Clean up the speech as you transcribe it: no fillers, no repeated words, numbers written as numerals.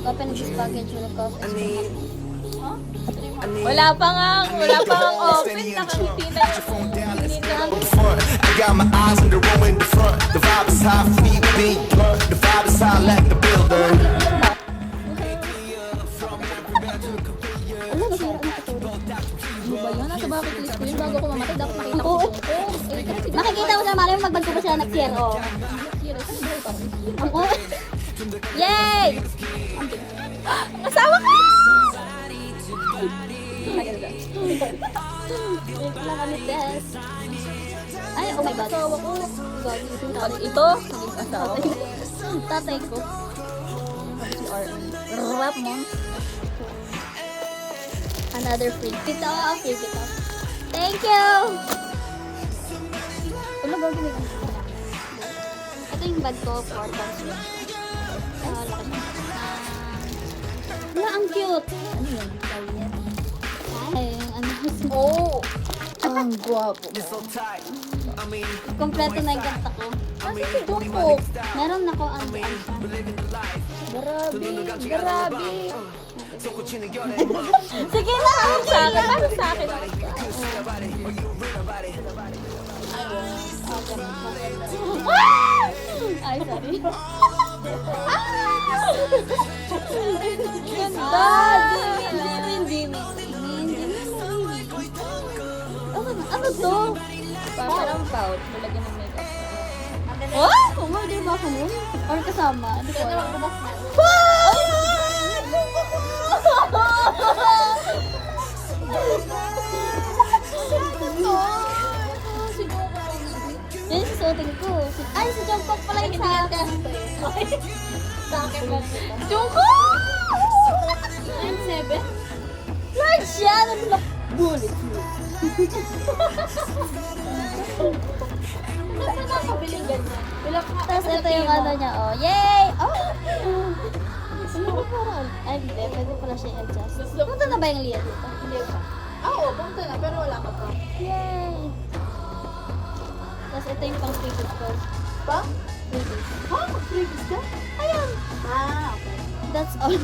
Open this package will cost extra. Wala pa nga open. Nakangiti na yung I got my eyes on the road in the front. The vibe is high, feet being blunt. The vibe is high, like the builder. Ano ba yun? Nasa bucket list ko yun bago ko mamatay. Dapat makita ko. Makikita mo sa Mario magbagko pa sila nag-tier. Ako? Yay! asawa ka! Wait lang kami, Tess. Ay, oh my God. Asawa ko. Ito, naging asawa ko. Tatay ko. Rap mo. Another free. Kita. Thank you! Ano ba gawin? Ito yung bag ko for transfer. Laki na. Wala, ang cute! Ano yun? Ay, ano? Oh! Ang gwapo. Kompleto na yung kanta ko. Kasi si Jungkook. Meron ako ang Grabe. Sige na! Sa akin, parang sa akin. Ay, sorry. Ganda! Jimmy. Ano to? Parang pouch. Nalagyan ng makeup. Oh! Umorder ba ako nun? Or kasama? Ano ko? Yan yung susuotin ko. Ay, si Jungkook pala yung sa akin. Sa akin ba ito? Jungkook! 9-7? Large siya! Bullet. Saan ka nakabili ganyan? Tapos ito yung ano niya, oh. Yay! Oh! Ano ba parang? Ay, hindi. Pwede pala siya i-adjust. Punta na ba yung Lia dito? Hindi pa. Oo, punta na. Pero wala ka pa. Yay! Tapos ito yung pang freebies ko. Pa? Freebies. Ha? Mag-freebies ka? Ayan! Ah, okay. That's all.